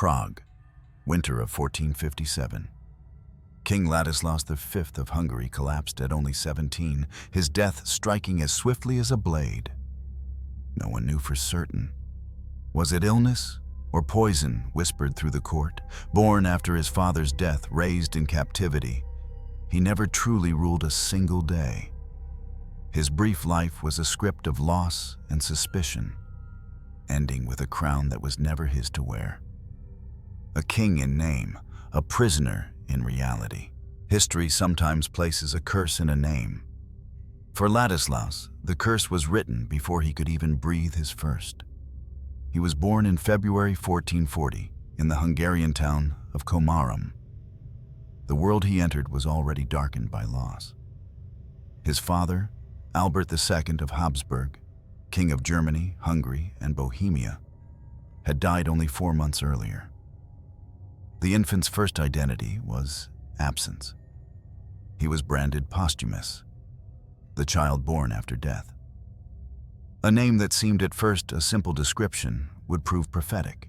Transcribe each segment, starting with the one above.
Prague, winter of 1457. King Ladislaus V of Hungary collapsed at only 17, his death striking as swiftly as a blade. No one knew for certain. Was it illness or poison whispered through the court? Born after his father's death, raised in captivity, he never truly ruled a single day. His brief life was a script of loss and suspicion, ending with a crown that was never his to wear. A king in name, a prisoner in reality. History sometimes places a curse in a name. For Ladislaus, the curse was written before he could even breathe his first. He was born in February 1440 in the Hungarian town of Komárom. The world he entered was already darkened by loss. His father, Albert II of Habsburg, King of Germany, Hungary, and Bohemia, had died only 4 months earlier. The infant's first identity was absence. He was branded posthumous, the child born after death. A name that seemed at first a simple description would prove prophetic,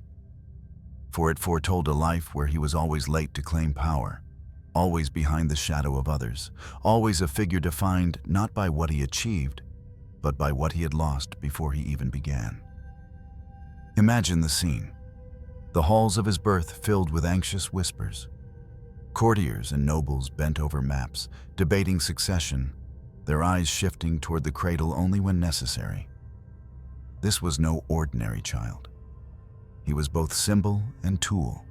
for it foretold a life where he was always late to claim power, always behind the shadow of others, always a figure defined not by what he achieved, but by what he had lost before he even began. Imagine the scene. The halls of his birth filled with anxious whispers. Courtiers and nobles bent over maps, debating succession, their eyes shifting toward the cradle only when necessary. This was no ordinary child. He was both symbol and tool,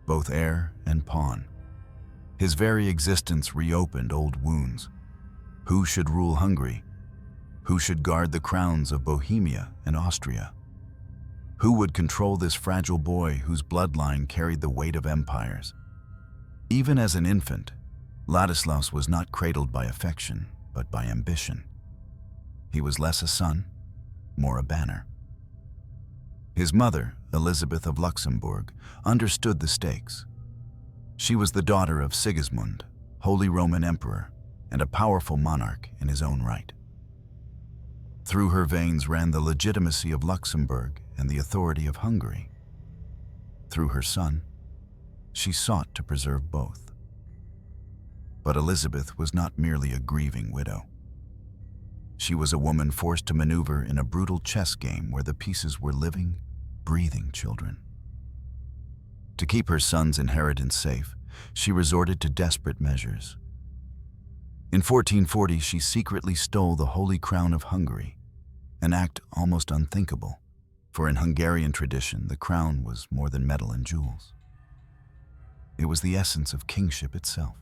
both heir and pawn. His very existence reopened old wounds. Who should rule Hungary? Who should guard the crowns of Bohemia and Austria? Who would control this fragile boy whose bloodline carried the weight of empires? Even as an infant, Ladislaus was not cradled by affection, but by ambition. He was less a son, more a banner. His mother, Elizabeth of Luxembourg, understood the stakes. She was the daughter of Sigismund, Holy Roman Emperor, and a powerful monarch in his own right. Through her veins ran the legitimacy of Luxembourg and the authority of Hungary. Through her son, she sought to preserve both. But Elizabeth was not merely a grieving widow. She was a woman forced to maneuver in a brutal chess game where the pieces were living, breathing children. To keep her son's inheritance safe, she resorted to desperate measures. In 1440, she secretly stole the Holy Crown of Hungary, an act almost unthinkable, for in Hungarian tradition, the crown was more than metal and jewels. It was the essence of kingship itself.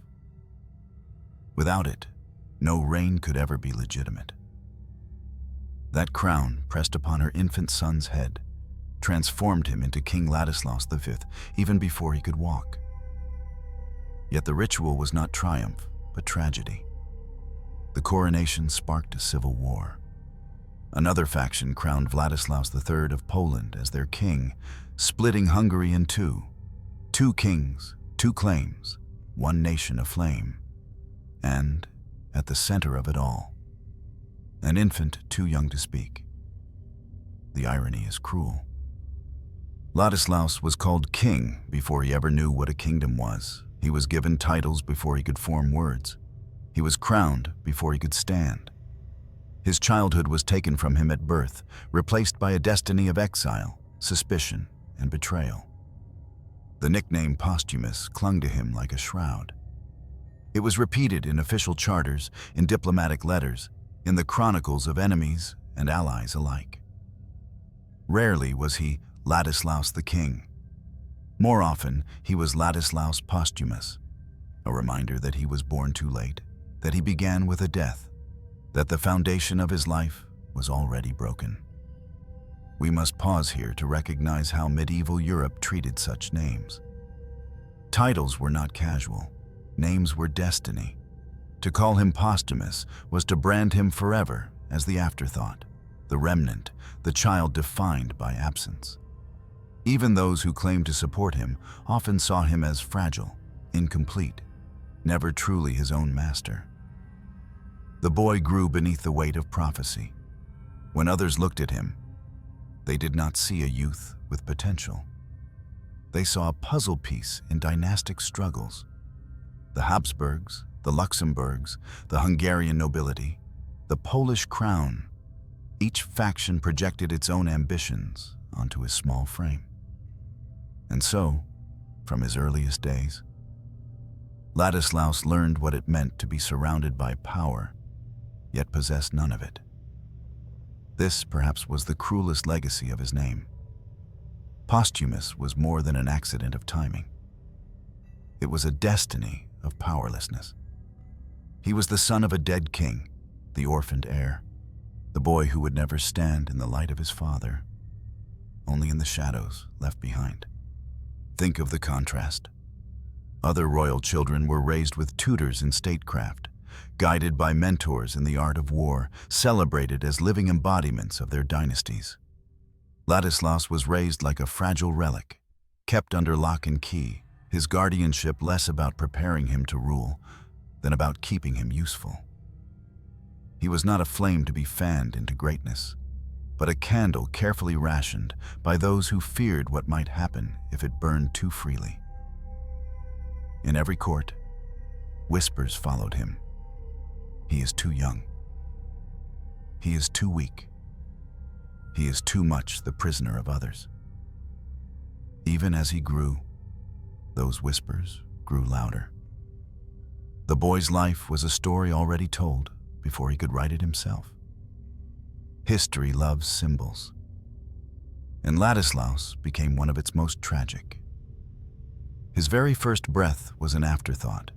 Without it, no reign could ever be legitimate. That crown, pressed upon her infant son's head, transformed him into King Ladislaus V, even before he could walk. Yet the ritual was not triumph, but tragedy. The coronation sparked a civil war. Another faction crowned Ladislaus III of Poland as their king, splitting Hungary in two. 2 kings, 2 claims, 1 nation aflame. And, at the center of it all, an infant too young to speak. The irony is cruel. Ladislaus was called king before he ever knew what a kingdom was. He was given titles before he could form words. He was crowned before he could stand. His childhood was taken from him at birth, replaced by a destiny of exile, suspicion, and betrayal. The nickname posthumous clung to him like a shroud. It was repeated in official charters, in diplomatic letters, in the chronicles of enemies and allies alike. Rarely was he Ladislaus the King. More often, he was Ladislaus posthumous, a reminder that he was born too late, that he began with a death, that the foundation of his life was already broken. We must pause here to recognize how medieval Europe treated such names. Titles were not casual. Names were destiny. To call him posthumous was to brand him forever as the afterthought, the remnant, the child defined by absence. Even those who claimed to support him often saw him as fragile, incomplete, never truly his own master. The boy grew beneath the weight of prophecy. When others looked at him, they did not see a youth with potential. They saw a puzzle piece in dynastic struggles. The Habsburgs, the Luxembourgs, the Hungarian nobility, the Polish crown, each faction projected its own ambitions onto his small frame. And so, from his earliest days, Ladislaus learned what it meant to be surrounded by power, yet possess none of it. This, perhaps, was the cruelest legacy of his name. Posthumous was more than an accident of timing. It was a destiny of powerlessness. He was the son of a dead king, the orphaned heir, the boy who would never stand in the light of his father, only in the shadows left behind. Think of the contrast. Other royal children were raised with tutors in statecraft, guided by mentors in the art of war, celebrated as living embodiments of their dynasties. Ladislaus was raised like a fragile relic, kept under lock and key, his guardianship less about preparing him to rule than about keeping him useful. He was not a flame to be fanned into greatness, but a candle carefully rationed by those who feared what might happen if it burned too freely. In every court, whispers followed him. He is too young. He is too weak. He is too much the prisoner of others. Even as he grew, those whispers grew louder. The boy's life was a story already told before he could write it himself. History loves symbols, and Ladislaus became one of its most tragic. His very first breath was an afterthought.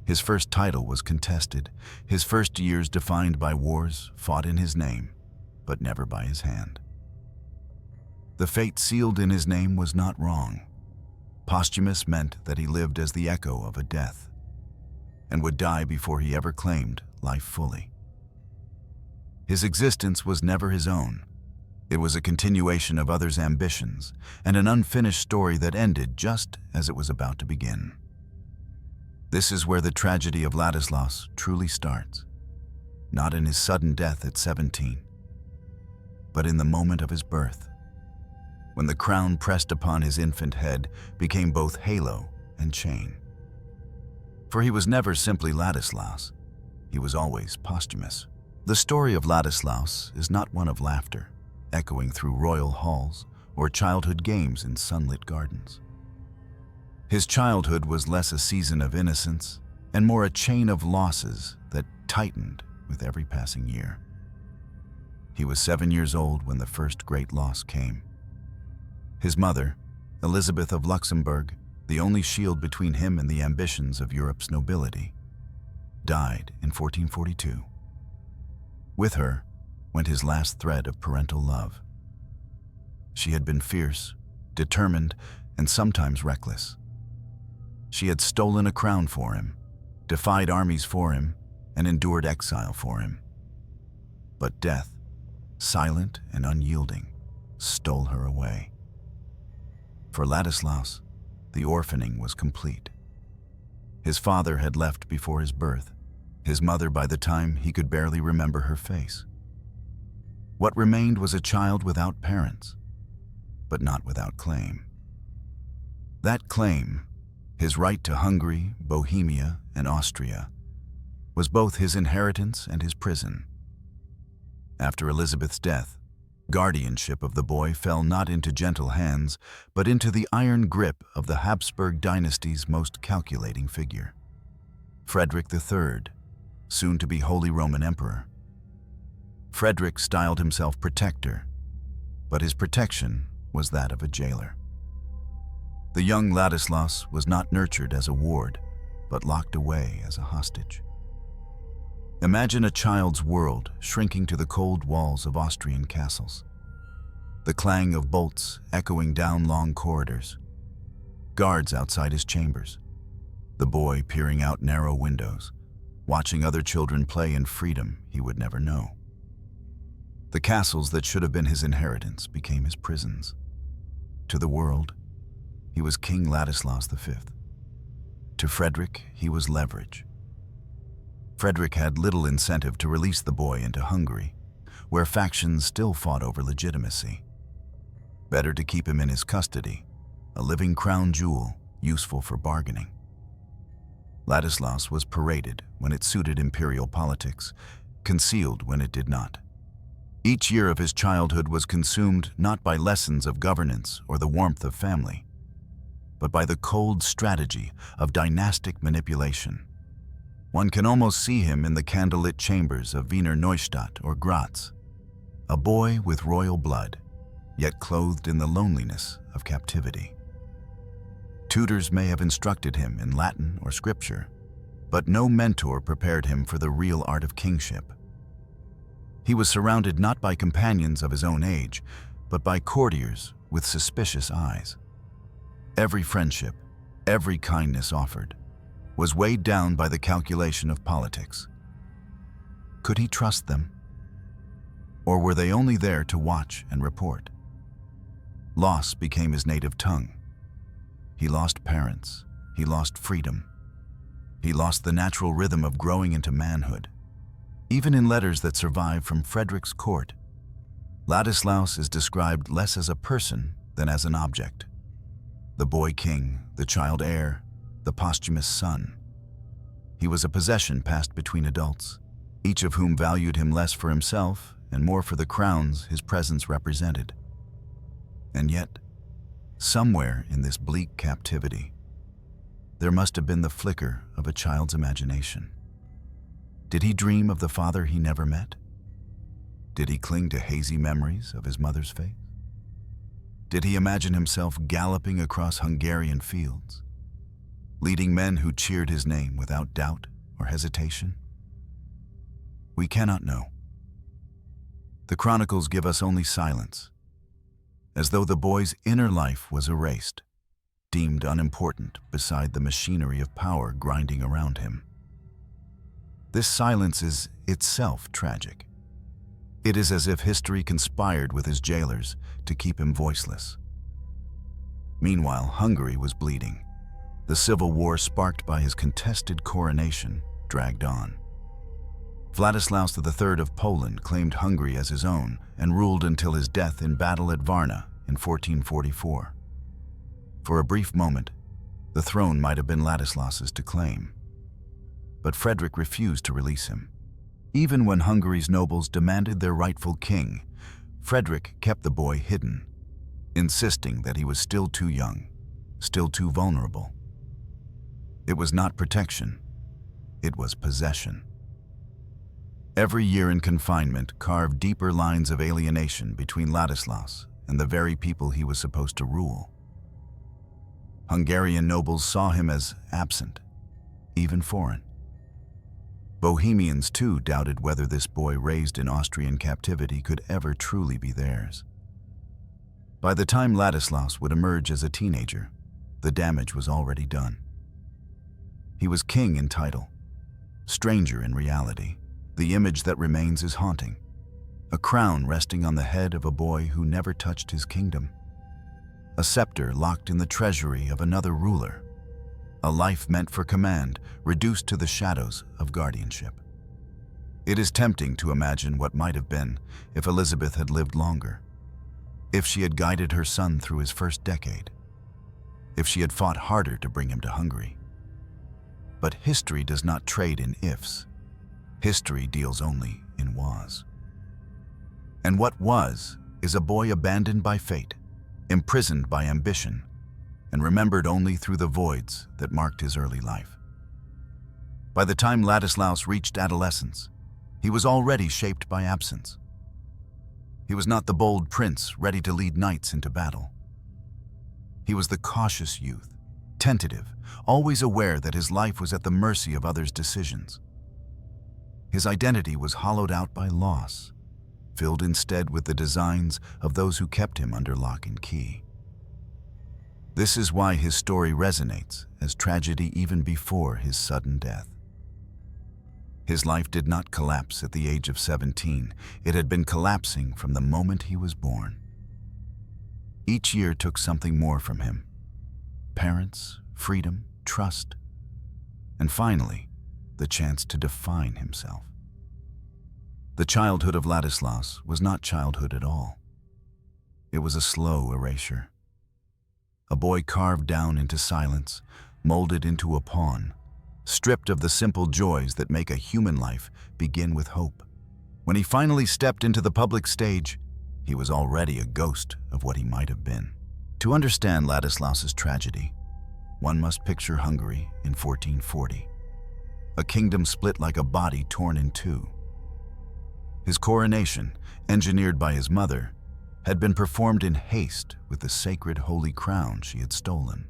His first title was contested, his first years defined by wars fought in his name, but never by his hand. The fate sealed in his name was not wrong. Posthumous meant that he lived as the echo of a death, and would die before he ever claimed life fully. His existence was never his own. It was a continuation of others' ambitions, and an unfinished story that ended just as it was about to begin. This is where the tragedy of Ladislaus truly starts, not in his sudden death at 17, but in the moment of his birth, when the crown pressed upon his infant head became both halo and chain. For he was never simply Ladislaus, he was always posthumous. The story of Ladislaus is not one of laughter, echoing through royal halls or childhood games in sunlit gardens. His childhood was less a season of innocence and more a chain of losses that tightened with every passing year. He was 7 years old when the first great loss came. His mother, Elizabeth of Luxembourg, the only shield between him and the ambitions of Europe's nobility, died in 1442. With her went his last thread of parental love. She had been fierce, determined, and sometimes reckless. She had stolen a crown for him, defied armies for him, and endured exile for him. But death, silent and unyielding, stole her away. For Ladislaus, the orphaning was complete. His father had left before his birth, his mother by the time he could barely remember her face. What remained was a child without parents, but not without claim. That claim, his right to Hungary, Bohemia, and Austria, was both his inheritance and his prison. After Elizabeth's death, guardianship of the boy fell not into gentle hands, but into the iron grip of the Habsburg dynasty's most calculating figure, Frederick III, soon to be Holy Roman Emperor. Frederick styled himself protector, but his protection was that of a jailer. The young Ladislaus was not nurtured as a ward, but locked away as a hostage. Imagine a child's world shrinking to the cold walls of Austrian castles. The clang of bolts echoing down long corridors. Guards outside his chambers. The boy peering out narrow windows, watching other children play in freedom he would never know. The castles that should have been his inheritance became his prisons. To the world, he was King Ladislaus V. To Frederick, he was leverage. Frederick had little incentive to release the boy into Hungary, where factions still fought over legitimacy. Better to keep him in his custody, a living crown jewel useful for bargaining. Ladislaus was paraded when it suited imperial politics, concealed when it did not. Each year of his childhood was consumed not by lessons of governance or the warmth of family, but by the cold strategy of dynastic manipulation. One can almost see him in the candlelit chambers of Wiener Neustadt or Graz, a boy with royal blood, yet clothed in the loneliness of captivity. Tutors may have instructed him in Latin or scripture, but no mentor prepared him for the real art of kingship. He was surrounded not by companions of his own age, but by courtiers with suspicious eyes. Every friendship, every kindness offered, was weighed down by the calculation of politics. Could he trust them? Or were they only there to watch and report? Loss became his native tongue. He lost parents. He lost freedom. He lost the natural rhythm of growing into manhood. Even in letters that survive from Frederick's court, Ladislaus is described less as a person than as an object. The boy king, the child heir, the posthumous son. He was a possession passed between adults, each of whom valued him less for himself and more for the crowns his presence represented. And yet, somewhere in this bleak captivity, there must have been the flicker of a child's imagination. Did he dream of the father he never met? Did he cling to hazy memories of his mother's face? Did he imagine himself galloping across Hungarian fields, leading men who cheered his name without doubt or hesitation? We cannot know. The chronicles give us only silence, as though the boy's inner life was erased, deemed unimportant beside the machinery of power grinding around him. This silence is itself tragic. It is as if history conspired with his jailers to keep him voiceless. Meanwhile, Hungary was bleeding. The civil war sparked by his contested coronation dragged on. Ladislaus III of Poland claimed Hungary as his own and ruled until his death in battle at Varna in 1444. For a brief moment, the throne might have been Ladislaus's to claim. But Frederick refused to release him. Even when Hungary's nobles demanded their rightful king, Frederick kept the boy hidden, insisting that he was still too young, still too vulnerable. It was not protection, it was possession. Every year in confinement carved deeper lines of alienation between Ladislaus and the very people he was supposed to rule. Hungarian nobles saw him as absent, even foreign. Bohemians, too, doubted whether this boy raised in Austrian captivity could ever truly be theirs. By the time Ladislaus would emerge as a teenager, the damage was already done. He was king in title, stranger in reality. The image that remains is haunting, a crown resting on the head of a boy who never touched his kingdom, a scepter locked in the treasury of another ruler, a life meant for command, reduced to the shadows of guardianship. It is tempting to imagine what might have been if Elizabeth had lived longer, if she had guided her son through his first decade, if she had fought harder to bring him to Hungary. But history does not trade in ifs. History deals only in was. And what was is a boy abandoned by fate, imprisoned by ambition, and remembered only through the voids that marked his early life. By the time Ladislaus reached adolescence, he was already shaped by absence. He was not the bold prince ready to lead knights into battle. He was the cautious youth, tentative, always aware that his life was at the mercy of others' decisions. His identity was hollowed out by loss, filled instead with the designs of those who kept him under lock and key. This is why his story resonates as tragedy even before his sudden death. His life did not collapse at the age of 17. It had been collapsing from the moment he was born. Each year took something more from him: parents, freedom, trust, and finally, the chance to define himself. The childhood of Ladislaus was not childhood at all. It was a slow erasure. a boy carved down into silence, molded into a pawn, stripped of the simple joys that make a human life begin with hope. When he finally stepped into the public stage, he was already a ghost of what he might have been. To understand Ladislaus's tragedy, one must picture Hungary in 1440, a kingdom split like a body torn in two. His coronation, engineered by his mother, had been performed in haste with the sacred holy crown she had stolen.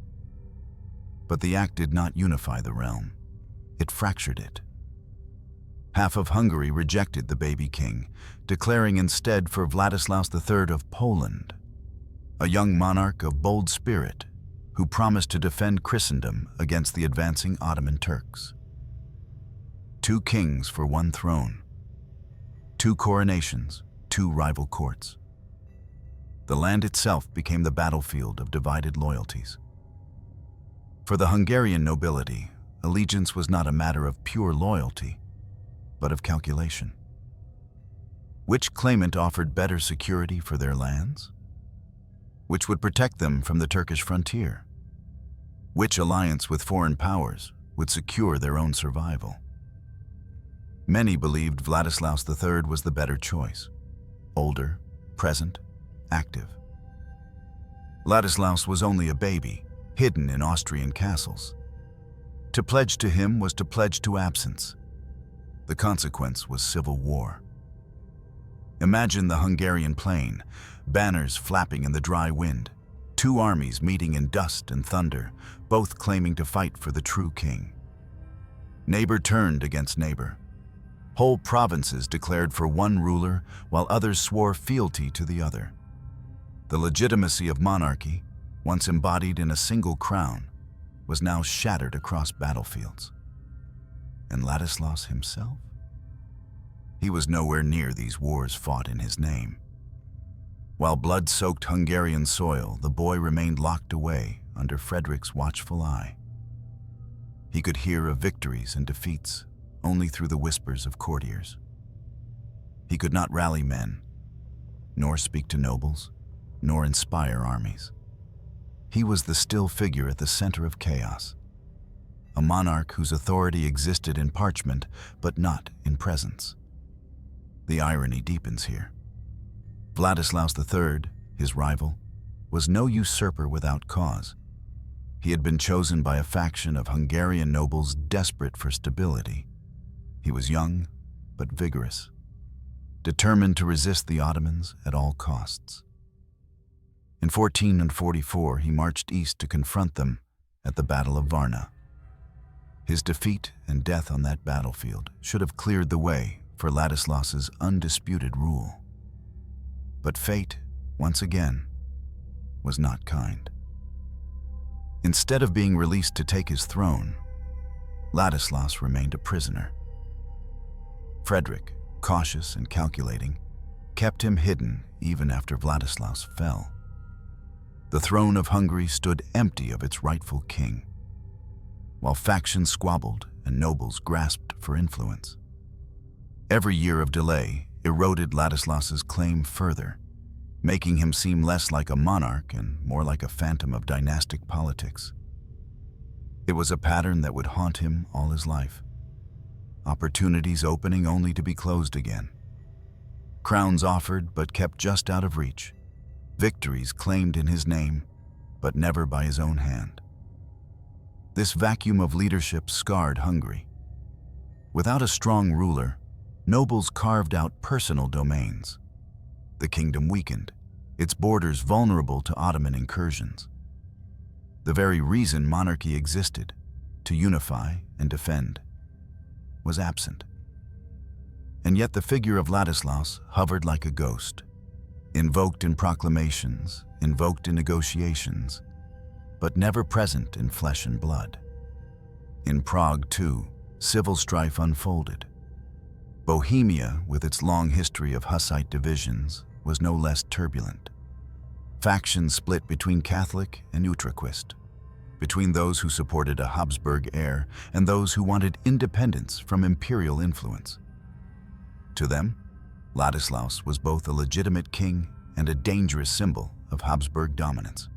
But the act did not unify the realm. It fractured it. Half of Hungary rejected the baby king, declaring instead for Ladislaus III of Poland, a young monarch of bold spirit who promised to defend Christendom against the advancing Ottoman Turks. Two kings for one throne, two coronations, two rival courts. The land itself became the battlefield of divided loyalties. For the Hungarian nobility, allegiance was not a matter of pure loyalty, but of calculation. Which claimant offered better security for their lands? Which would protect them from the Turkish frontier? Which alliance with foreign powers would secure their own survival? Many believed Ladislaus III was the better choice, older, present, active. Ladislaus was only a baby, hidden in Austrian castles. To pledge to him was to pledge to absence. The consequence was civil war. Imagine the Hungarian plain, banners flapping in the dry wind, two armies meeting in dust and thunder, both claiming to fight for the true king. Neighbor turned against neighbor. Whole provinces declared for one ruler, while others swore fealty to the other. The legitimacy of monarchy, once embodied in a single crown, was now shattered across battlefields. And Ladislaus himself? He was nowhere near these wars fought in his name. While blood-soaked Hungarian soil, the boy remained locked away under Frederick's watchful eye. He could hear of victories and defeats only through the whispers of courtiers. He could not rally men, nor speak to nobles, nor inspire armies. He was the still figure at the center of chaos, a monarch whose authority existed in parchment but not in presence. The irony deepens here. Ladislaus III, his rival, was no usurper without cause. He had been chosen by a faction of Hungarian nobles desperate for stability. He was young but vigorous, determined to resist the Ottomans at all costs. In 1444, he marched east to confront them at the Battle of Varna. His defeat and death on that battlefield should have cleared the way for Ladislaus's undisputed rule. But fate, once again, was not kind. Instead of being released to take his throne, Ladislaus remained a prisoner. Frederick, cautious and calculating, kept him hidden even after Ladislaus fell. The throne of Hungary stood empty of its rightful king, while factions squabbled and nobles grasped for influence. Every year of delay eroded Ladislaus's claim further, making him seem less like a monarch and more like a phantom of dynastic politics. It was a pattern that would haunt him all his life. Opportunities opening only to be closed again. Crowns offered but kept just out of reach. Victories claimed in his name, but never by his own hand. This vacuum of leadership scarred Hungary. Without a strong ruler, nobles carved out personal domains. The kingdom weakened, its borders vulnerable to Ottoman incursions. The very reason monarchy existed, to unify and defend, was absent. And yet the figure of Ladislaus hovered like a ghost, invoked in proclamations, invoked in negotiations, but never present in flesh and blood. In Prague, too, civil strife unfolded. Bohemia, with its long history of Hussite divisions, was no less turbulent. Factions split between Catholic and Utraquist, between those who supported a Habsburg heir and those who wanted independence from imperial influence. To them, Ladislaus was both a legitimate king and a dangerous symbol of Habsburg dominance.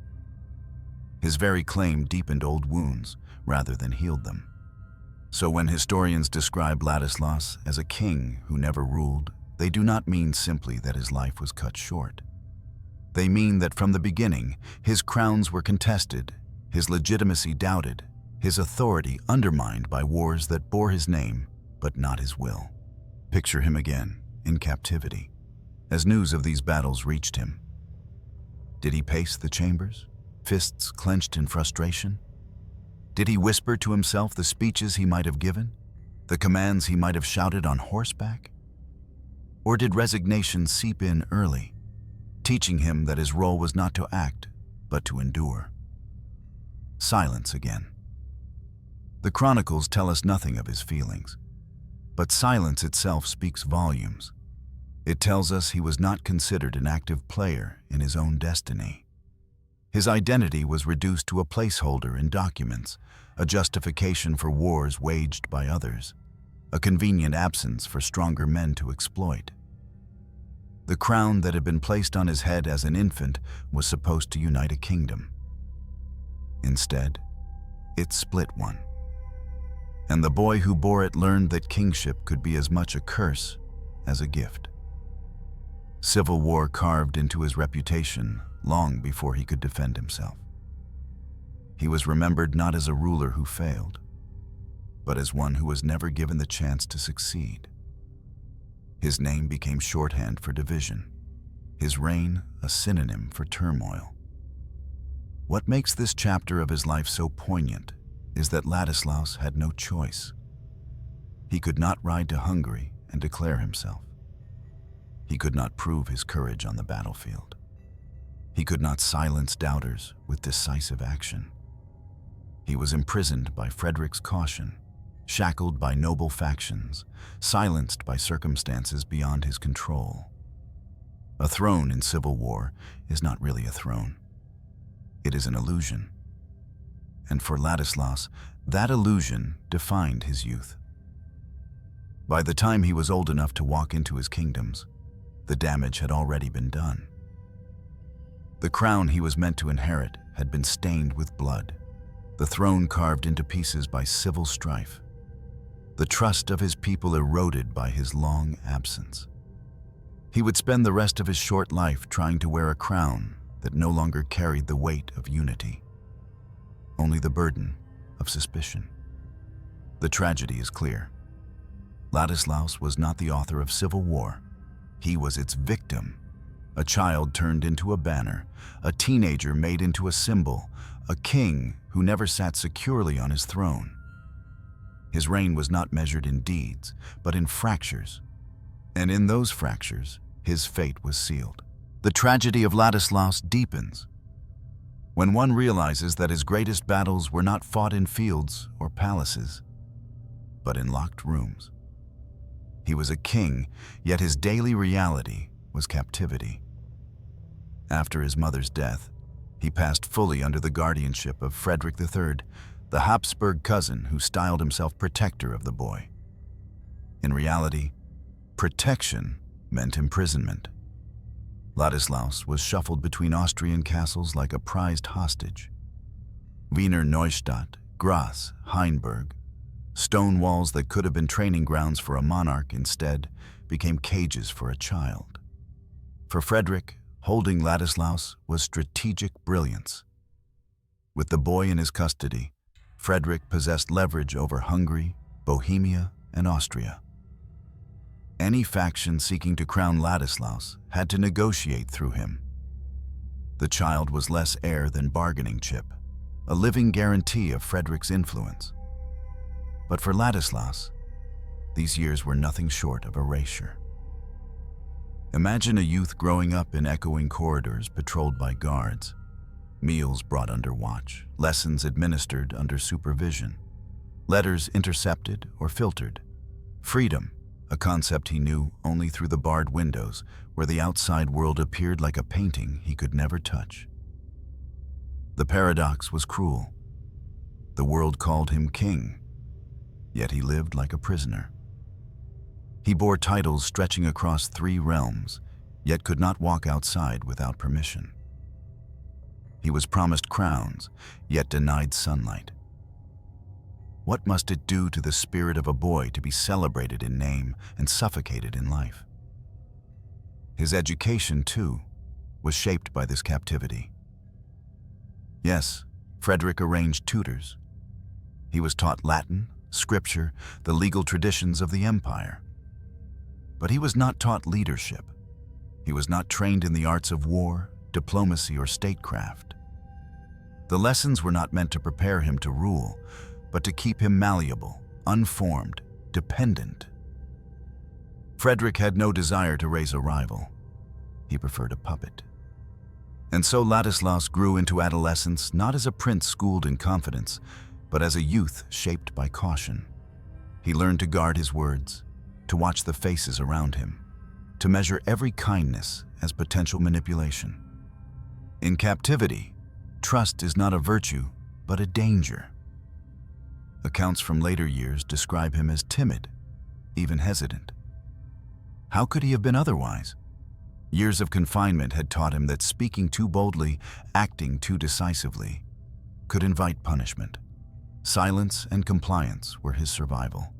His very claim deepened old wounds rather than healed them. So when historians describe Ladislaus as a king who never ruled, they do not mean simply that his life was cut short. They mean that from the beginning, his crowns were contested, his legitimacy doubted, his authority undermined by wars that bore his name, but not his will. Picture him again, in captivity, as news of these battles reached him. Did he pace the chambers, fists clenched in frustration? Did he whisper to himself the speeches he might have given, the commands he might have shouted on horseback? Or did resignation seep in early, teaching him that his role was not to act, but to endure? Silence again. The chronicles tell us nothing of his feelings, but silence itself speaks volumes. It tells us he was not considered an active player in his own destiny. His identity was reduced to a placeholder in documents, a justification for wars waged by others, a convenient absence for stronger men to exploit. The crown that had been placed on his head as an infant was supposed to unite a kingdom. Instead, it split one. And the boy who bore it learned that kingship could be as much a curse as a gift. Civil war carved into his reputation long before he could defend himself. He was remembered not as a ruler who failed, but as one who was never given the chance to succeed. His name became shorthand for division, his reign a synonym for turmoil. What makes this chapter of his life so poignant is that Ladislaus had no choice. He could not ride to Hungary and declare himself. He could not prove his courage on the battlefield. He could not silence doubters with decisive action. He was imprisoned by Frederick's caution, shackled by noble factions, silenced by circumstances beyond his control. A throne in civil war is not really a throne. It is an illusion. And for Ladislaus, that illusion defined his youth. By the time he was old enough to walk into his kingdoms, the damage had already been done. The crown he was meant to inherit had been stained with blood, the throne carved into pieces by civil strife, the trust of his people eroded by his long absence. He would spend the rest of his short life trying to wear a crown that no longer carried the weight of unity, only the burden of suspicion. The tragedy is clear. Ladislaus was not the author of civil war. He was its victim, a child turned into a banner, a teenager made into a symbol, a king who never sat securely on his throne. His reign was not measured in deeds, but in fractures. And in those fractures, his fate was sealed. The tragedy of Ladislaus deepens when one realizes that his greatest battles were not fought in fields or palaces, but in locked rooms. He was a king, yet his daily reality was captivity. After his mother's death, he passed fully under the guardianship of Frederick III, the Habsburg cousin who styled himself protector of the boy. In reality, protection meant imprisonment. Ladislaus was shuffled between Austrian castles like a prized hostage. Wiener Neustadt, Graz, Hainburg, stone walls that could have been training grounds for a monarch instead became cages for a child. For Frederick, holding Ladislaus was strategic brilliance. With the boy in his custody, Frederick possessed leverage over Hungary, Bohemia, and Austria. Any faction seeking to crown Ladislaus had to negotiate through him. The child was less heir than bargaining chip, a living guarantee of Frederick's influence. But for Ladislaus, these years were nothing short of erasure. Imagine a youth growing up in echoing corridors patrolled by guards, meals brought under watch, lessons administered under supervision, letters intercepted or filtered, freedom, a concept he knew only through the barred windows where the outside world appeared like a painting he could never touch. The paradox was cruel. The world called him king, yet he lived like a prisoner. He bore titles stretching across 3 realms, yet could not walk outside without permission. He was promised crowns, yet denied sunlight. What must it do to the spirit of a boy to be celebrated in name and suffocated in life? His education, too, was shaped by this captivity. Yes, Frederick arranged tutors. He was taught Latin, scripture, the legal traditions of the empire. But he was not taught leadership. He was not trained in the arts of war, diplomacy, or statecraft. The lessons were not meant to prepare him to rule, but to keep him malleable, unformed, dependent. Frederick had no desire to raise a rival. He preferred a puppet. And so Ladislaus grew into adolescence not as a prince schooled in confidence, but as a youth shaped by caution. He learned to guard his words, to watch the faces around him, to measure every kindness as potential manipulation. In captivity, trust is not a virtue, but a danger. Accounts from later years describe him as timid, even hesitant. How could he have been otherwise? Years of confinement had taught him that speaking too boldly, acting too decisively, could invite punishment. Silence and compliance were his survival.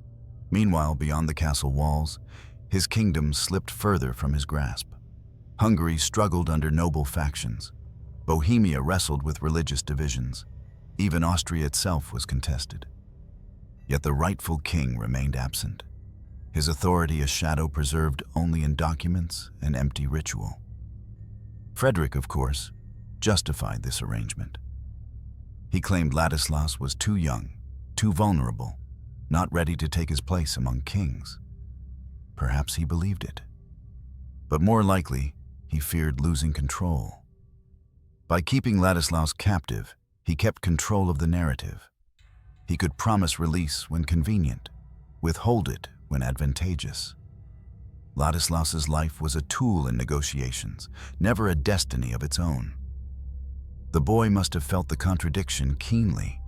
Meanwhile, beyond the castle walls, his kingdom slipped further from his grasp. Hungary struggled under noble factions. Bohemia wrestled with religious divisions. Even Austria itself was contested. Yet the rightful king remained absent, his authority a shadow preserved only in documents and empty ritual. Frederick, of course, justified this arrangement. He claimed Ladislaus was too young, too vulnerable, not ready to take his place among kings. Perhaps he believed it. But more likely, he feared losing control. By keeping Ladislaus captive, he kept control of the narrative. He could promise release when convenient, withhold it when advantageous. Ladislaus's life was a tool in negotiations, never a destiny of its own. The boy must have felt the contradiction keenly.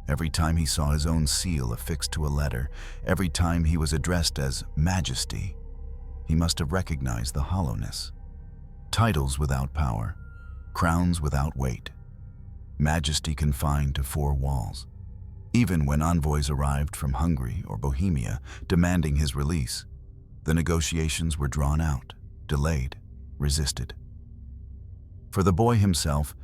Every time he saw his own seal affixed to a letter, every time he was addressed as Majesty, he must have recognized the hollowness. Titles without power, crowns without weight, majesty confined to four walls. Even when envoys arrived from Hungary or Bohemia demanding his release, the negotiations were drawn out, delayed, resisted. For the boy himself,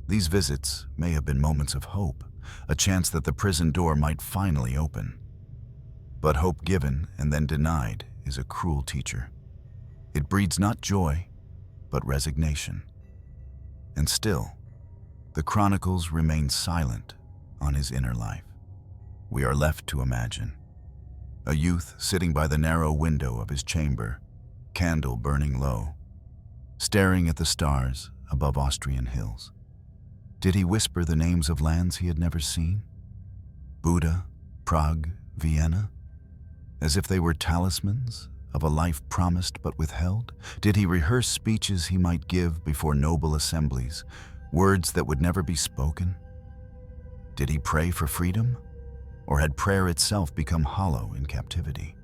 these visits may have been moments of hope, a chance that the prison door might finally open. But hope given and then denied is a cruel teacher. It breeds not joy, but resignation. And still, the chronicles remain silent on his inner life. We are left to imagine. A youth sitting by the narrow window of his chamber, candle burning low, staring at the stars above Austrian hills. Did he whisper the names of lands he had never seen? Buda, Prague, Vienna? As if they were talismans of a life promised but withheld? Did he rehearse speeches he might give before noble assemblies, words that would never be spoken? Did he pray for freedom? Or had prayer itself become hollow in captivity?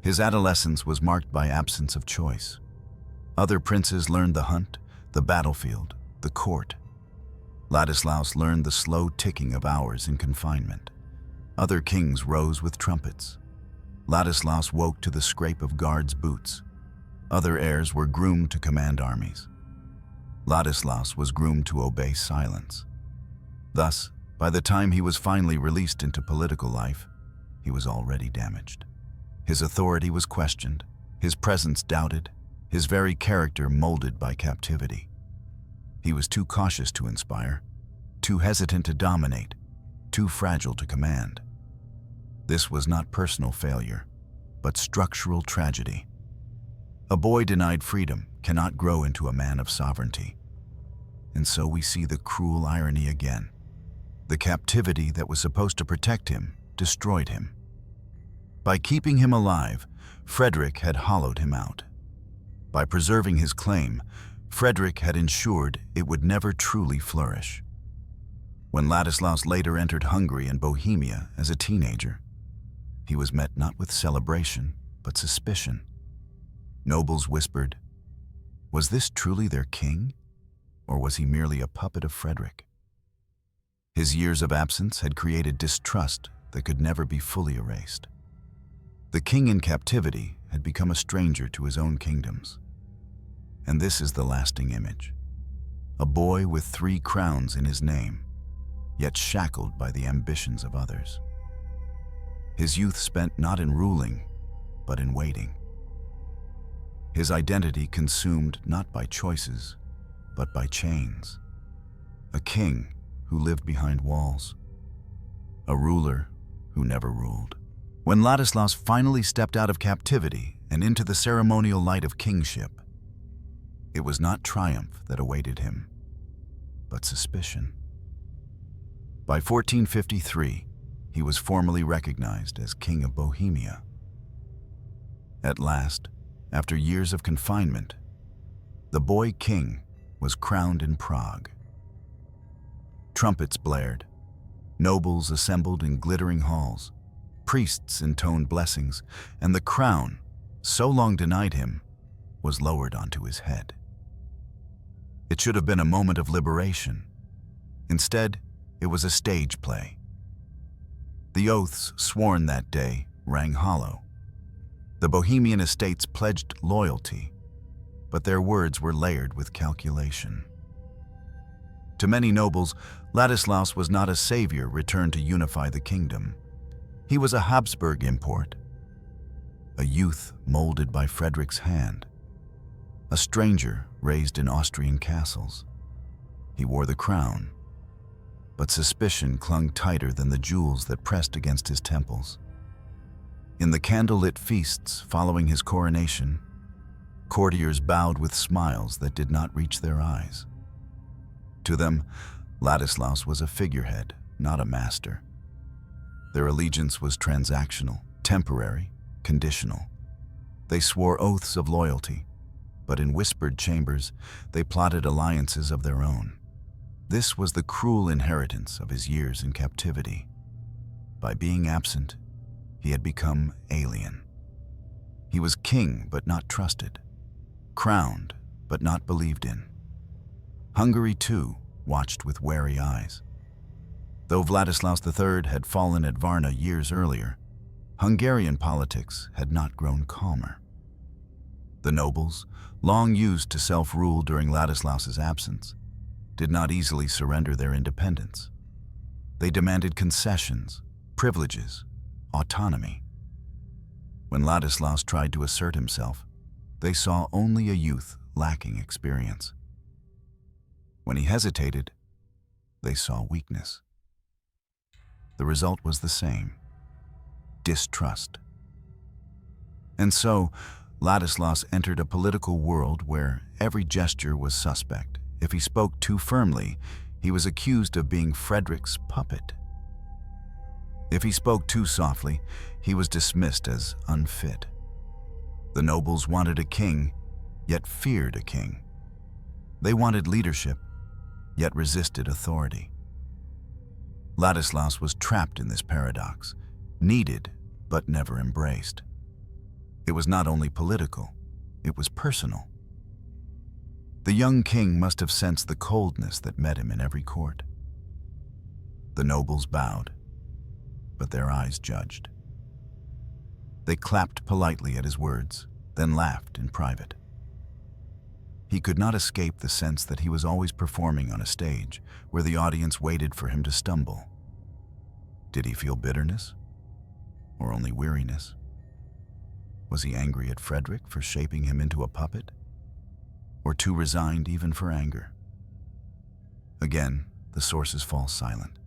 His adolescence was marked by absence of choice. Other princes learned the hunt, the battlefield, the court. Ladislaus learned the slow ticking of hours in confinement. Other kings rose with trumpets. Ladislaus woke to the scrape of guards' boots. Other heirs were groomed to command armies. Ladislaus was groomed to obey silence. Thus, by the time he was finally released into political life, he was already damaged. His authority was questioned, his presence doubted, his very character molded by captivity. He was too cautious to inspire, too hesitant to dominate, too fragile to command. This was not personal failure, but structural tragedy. A boy denied freedom cannot grow into a man of sovereignty. And so we see the cruel irony again. The captivity that was supposed to protect him destroyed him. By keeping him alive, Frederick had hollowed him out. By preserving his claim, Frederick had ensured it would never truly flourish. When Ladislaus later entered Hungary and Bohemia as a teenager, he was met not with celebration, but suspicion. Nobles whispered, "Was this truly their king? Or was he merely a puppet of Frederick? His years of absence had created distrust that could never be fully erased. The king in captivity had become a stranger to his own kingdoms. And this is the lasting image. A boy with 3 crowns in his name, yet shackled by the ambitions of others. His youth spent not in ruling, but in waiting. His identity consumed not by choices, but by chains. A king who lived behind walls. A ruler who never ruled. When Ladislaus finally stepped out of captivity and into the ceremonial light of kingship, it was not triumph that awaited him, but suspicion. By 1453, he was formally recognized as King of Bohemia. At last, after years of confinement, the boy king was crowned in Prague. Trumpets blared, nobles assembled in glittering halls, priests intoned blessings, and the crown, so long denied him, was lowered onto his head. It should have been a moment of liberation. Instead, it was a stage play. The oaths sworn that day rang hollow. The Bohemian estates pledged loyalty, but their words were layered with calculation. To many nobles, Ladislaus was not a savior returned to unify the kingdom. He was a Habsburg import, a youth molded by Frederick's hand, a stranger raised in Austrian castles. He wore the crown, but suspicion clung tighter than the jewels that pressed against his temples. In the candlelit feasts following his coronation, courtiers bowed with smiles that did not reach their eyes. To them, Ladislaus was a figurehead, not a master. Their allegiance was transactional, temporary, conditional. They swore oaths of loyalty, but in whispered chambers, they plotted alliances of their own. This was the cruel inheritance of his years in captivity. By being absent, he had become alien. He was king but not trusted, crowned but not believed in. Hungary, too, watched with wary eyes. Though Ladislaus III had fallen at Varna years earlier, Hungarian politics had not grown calmer. The nobles, long used to self-rule during Ladislaus's absence, did not easily surrender their independence. They demanded concessions, privileges, autonomy. When Ladislaus tried to assert himself, they saw only a youth lacking experience. When he hesitated, they saw weakness. The result was the same: distrust. And so, Ladislaus entered a political world where every gesture was suspect. If he spoke too firmly, he was accused of being Frederick's puppet. If he spoke too softly, he was dismissed as unfit. The nobles wanted a king, yet feared a king. They wanted leadership, yet resisted authority. Ladislaus was trapped in this paradox, needed but never embraced. It was not only political, it was personal. The young king must have sensed the coldness that met him in every court. The nobles bowed, but their eyes judged. They clapped politely at his words, then laughed in private. He could not escape the sense that he was always performing on a stage where the audience waited for him to stumble. Did he feel bitterness, or only weariness? Was he angry at Frederick for shaping him into a puppet, or too resigned even for anger? Again, the sources fall silent.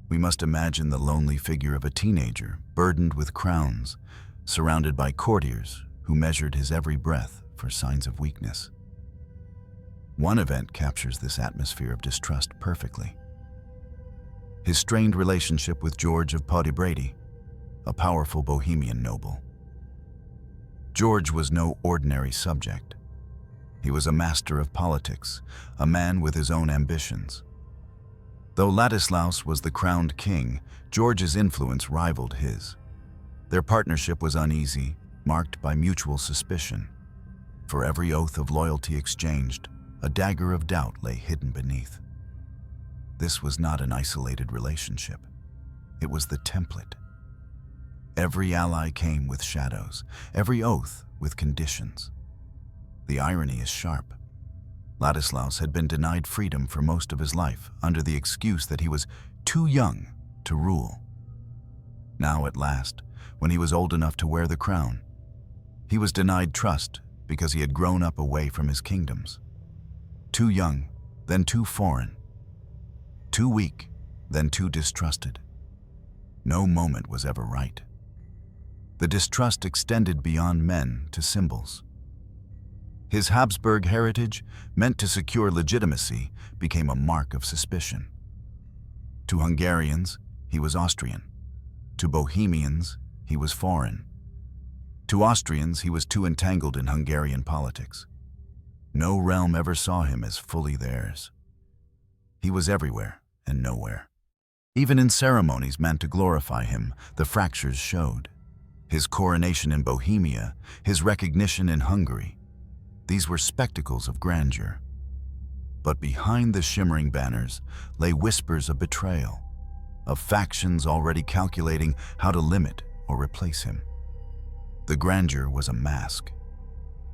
We must imagine the lonely figure of a teenager, burdened with crowns, surrounded by courtiers who measured his every breath for signs of weakness. One event captures this atmosphere of distrust perfectly. His strained relationship with George of Podebrady, a powerful Bohemian noble. George was no ordinary subject. He was a master of politics, a man with his own ambitions. Though Ladislaus was the crowned king, George's influence rivaled his. Their partnership was uneasy, marked by mutual suspicion. For every oath of loyalty exchanged, a dagger of doubt lay hidden beneath. This was not an isolated relationship. It was the template. Every ally came with shadows, every oath with conditions. The irony is sharp. Ladislaus had been denied freedom for most of his life under the excuse that he was too young to rule. Now, at last, when he was old enough to wear the crown, he was denied trust because he had grown up away from his kingdoms. Too young, then too foreign. Too weak, then too distrusted. No moment was ever right. The distrust extended beyond men to symbols. His Habsburg heritage, meant to secure legitimacy, became a mark of suspicion. To Hungarians, he was Austrian. To Bohemians, he was foreign. To Austrians, he was too entangled in Hungarian politics. No realm ever saw him as fully theirs. He was everywhere and nowhere. Even in ceremonies meant to glorify him, the fractures showed. His coronation in Bohemia, his recognition in Hungary. These were spectacles of grandeur. But behind the shimmering banners lay whispers of betrayal, of factions already calculating how to limit or replace him. The grandeur was a mask.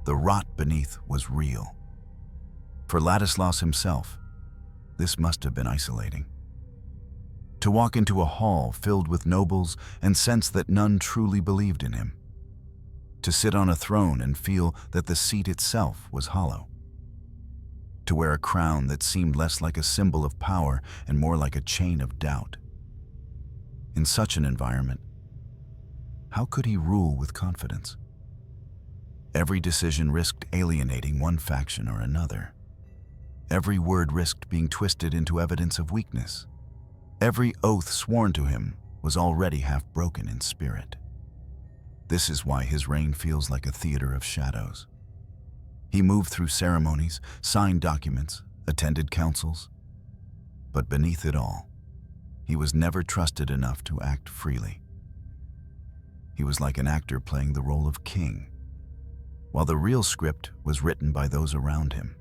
The rot beneath was real. For Ladislaus himself, this must have been isolating. To walk into a hall filled with nobles and sense that none truly believed in him. To sit on a throne and feel that the seat itself was hollow. To wear a crown that seemed less like a symbol of power and more like a chain of doubt. In such an environment, how could he rule with confidence? Every decision risked alienating one faction or another. Every word risked being twisted into evidence of weakness. Every oath sworn to him was already half broken in spirit. This is why his reign feels like a theater of shadows. He moved through ceremonies, signed documents, attended councils. But beneath it all, he was never trusted enough to act freely. He was like an actor playing the role of king, while the real script was written by those around him.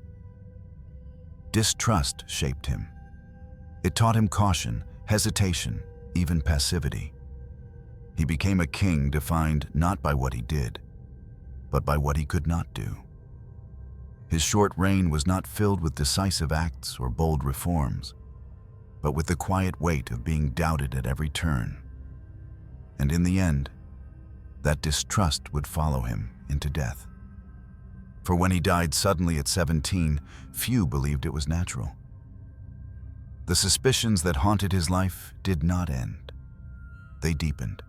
Distrust shaped him. It taught him caution, hesitation, even passivity. He became a king defined not by what he did, but by what he could not do. His short reign was not filled with decisive acts or bold reforms, but with the quiet weight of being doubted at every turn. And in the end, that distrust would follow him into death. For when he died suddenly at 17, few believed it was natural. The suspicions that haunted his life did not end. They deepened.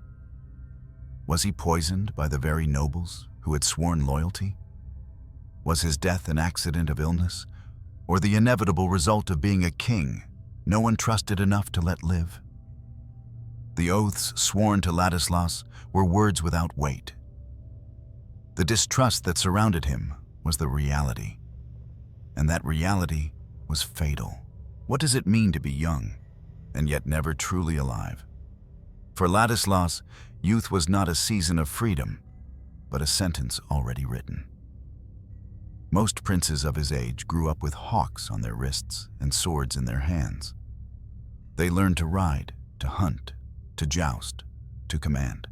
Was he poisoned by the very nobles who had sworn loyalty? Was his death an accident of illness, or the inevitable result of being a king no one trusted enough to let live? The oaths sworn to Ladislaus were words without weight. The distrust that surrounded him was the reality, and that reality was fatal. What does it mean to be young, and yet never truly alive? For Ladislaus, youth was not a season of freedom, but a sentence already written. Most princes of his age grew up with hawks on their wrists and swords in their hands. They learned to ride, to hunt, to joust, to command.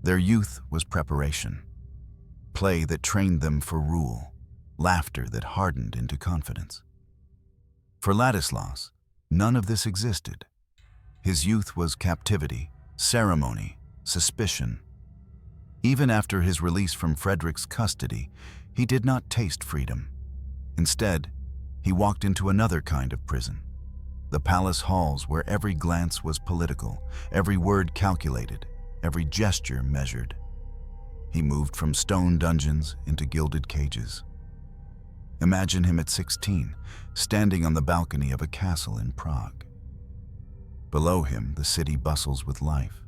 Their youth was preparation, play that trained them for rule, laughter that hardened into confidence. For Ladislaus, none of this existed. His youth was captivity, ceremony, suspicion. Even after his release from Frederick's custody, he did not taste freedom. Instead, he walked into another kind of prison, the palace halls where every glance was political, every word calculated, every gesture measured. He moved from stone dungeons into gilded cages. Imagine him at 16, standing on the balcony of a castle in Prague. Below him, the city bustles with life.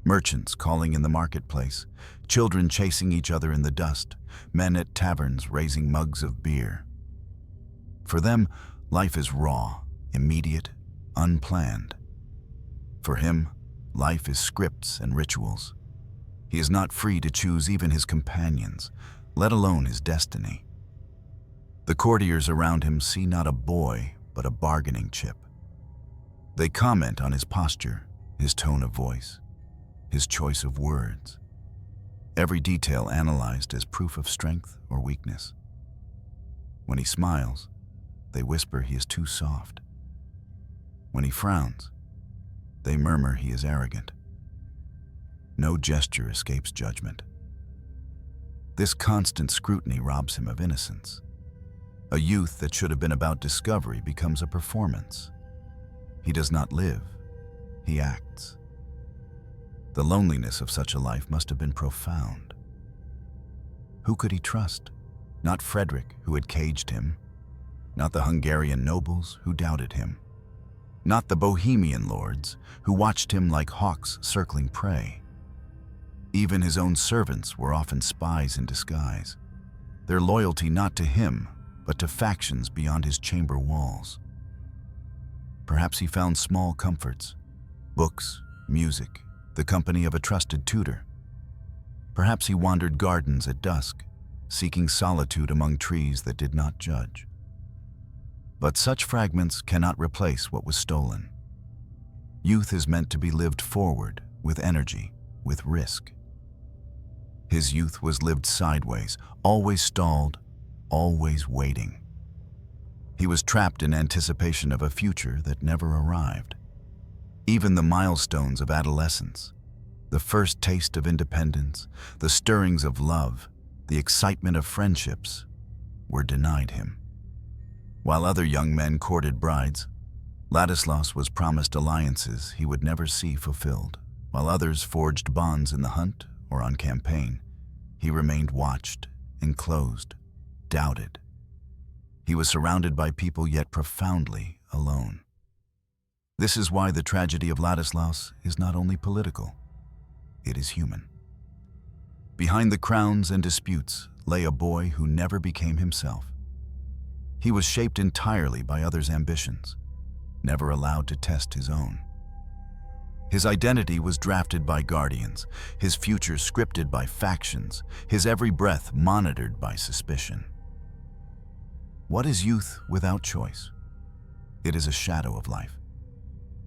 Merchants calling in the marketplace, children chasing each other in the dust, men at taverns raising mugs of beer. For them, life is raw, immediate, unplanned. For him, life is scripts and rituals. He is not free to choose even his companions, let alone his destiny. The courtiers around him see not a boy, but a bargaining chip. They comment on his posture, his tone of voice, his choice of words. Every detail analyzed as proof of strength or weakness. When he smiles, they whisper he is too soft. When he frowns, they murmur he is arrogant. No gesture escapes judgment. This constant scrutiny robs him of innocence. A youth that should have been about discovery becomes a performance. He does not live, he acts. The loneliness of such a life must have been profound. Who could he trust? Not Frederick, who had caged him. Not the Hungarian nobles, who doubted him. Not the Bohemian lords, who watched him like hawks circling prey. Even his own servants were often spies in disguise, their loyalty not to him, but to factions beyond his chamber walls. Perhaps he found small comforts, books, music, the company of a trusted tutor. Perhaps he wandered gardens at dusk, seeking solitude among trees that did not judge. But such fragments cannot replace what was stolen. Youth is meant to be lived forward, with energy, with risk. His youth was lived sideways, always stalled, always waiting. He was trapped in anticipation of a future that never arrived. Even the milestones of adolescence, the first taste of independence, the stirrings of love, the excitement of friendships, were denied him. While other young men courted brides, Ladislaus was promised alliances he would never see fulfilled. While others forged bonds in the hunt or on campaign, he remained watched, enclosed, doubted. He was surrounded by people yet profoundly alone. This is why the tragedy of Ladislaus is not only political, it is human. Behind the crowns and disputes lay a boy who never became himself. He was shaped entirely by others' ambitions, never allowed to test his own. His identity was drafted by guardians, his future scripted by factions, his every breath monitored by suspicion. What is youth without choice? It is a shadow of life.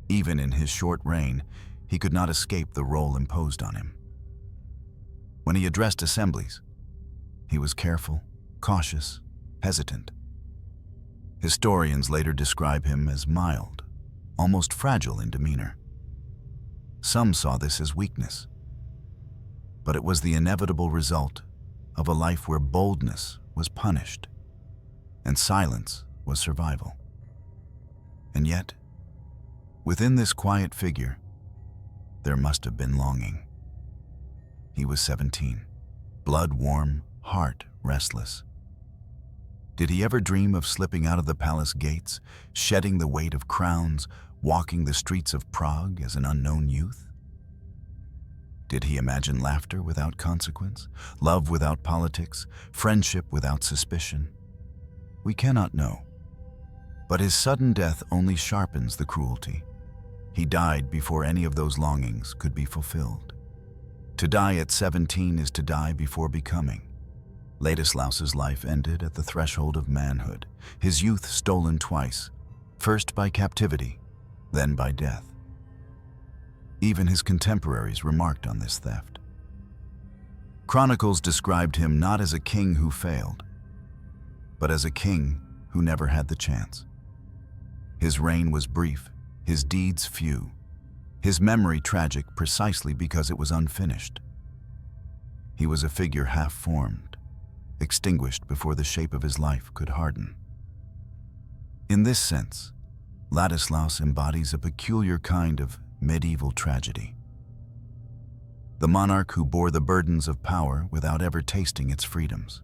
Even in his short reign, he could not escape the role imposed on him. When he addressed assemblies, he was careful, cautious, hesitant. Historians later describe him as mild, almost fragile in demeanor. Some saw this as weakness, but it was the inevitable result of a life where boldness was punished and silence was survival. And yet, within this quiet figure, there must have been longing. He was 17, blood warm, heart restless. Did he ever dream of slipping out of the palace gates, shedding the weight of crowns, walking the streets of Prague as an unknown youth? Did he imagine laughter without consequence, love without politics, friendship without suspicion? We cannot know. But his sudden death only sharpens the cruelty. He died before any of those longings could be fulfilled. To die at 17 is to die before becoming. Ladislaus's life ended at the threshold of manhood, his youth stolen twice, first by captivity, then by death. Even his contemporaries remarked on this theft. Chronicles described him not as a king who failed, but as a king who never had the chance. His reign was brief, his deeds few, his memory tragic precisely because it was unfinished. He was a figure half-formed, extinguished before the shape of his life could harden. In this sense, Ladislaus embodies a peculiar kind of medieval tragedy. The monarch who bore the burdens of power without ever tasting its freedoms.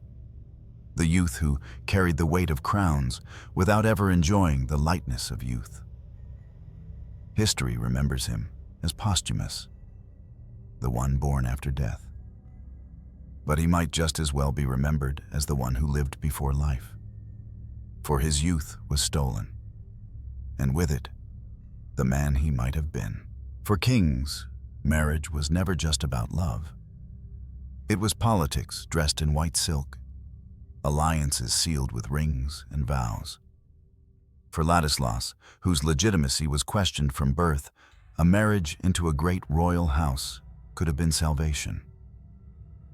The youth who carried the weight of crowns without ever enjoying the lightness of youth. History remembers him as posthumous, the one born after death. But he might just as well be remembered as the one who lived before life. For his youth was stolen, and with it, the man he might have been. For kings, marriage was never just about love. It was politics dressed in white silk. alliances sealed with rings and vows. For Ladislaus, whose legitimacy was questioned from birth, a marriage into a great royal house could have been salvation.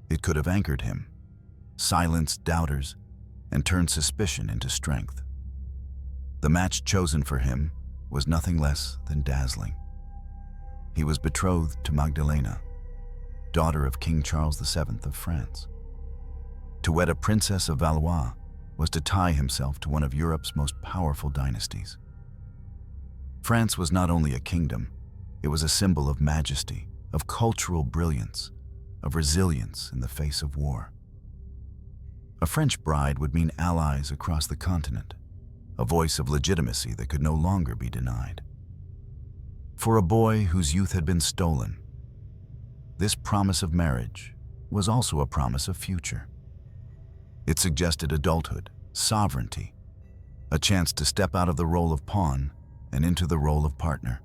It could have anchored him, silenced doubters, and turned suspicion into strength. The match chosen for him was nothing less than dazzling. He was betrothed to Magdalena, daughter of King Charles VII of France. To wed a princess of Valois was to tie himself to one of Europe's most powerful dynasties. France was not only a kingdom, it was a symbol of majesty, of cultural brilliance, of resilience in the face of war. A French bride would mean allies across the continent, a voice of legitimacy that could no longer be denied. For a boy whose youth had been stolen, this promise of marriage was also a promise of future. It suggested adulthood, sovereignty, a chance to step out of the role of pawn and into the role of partner.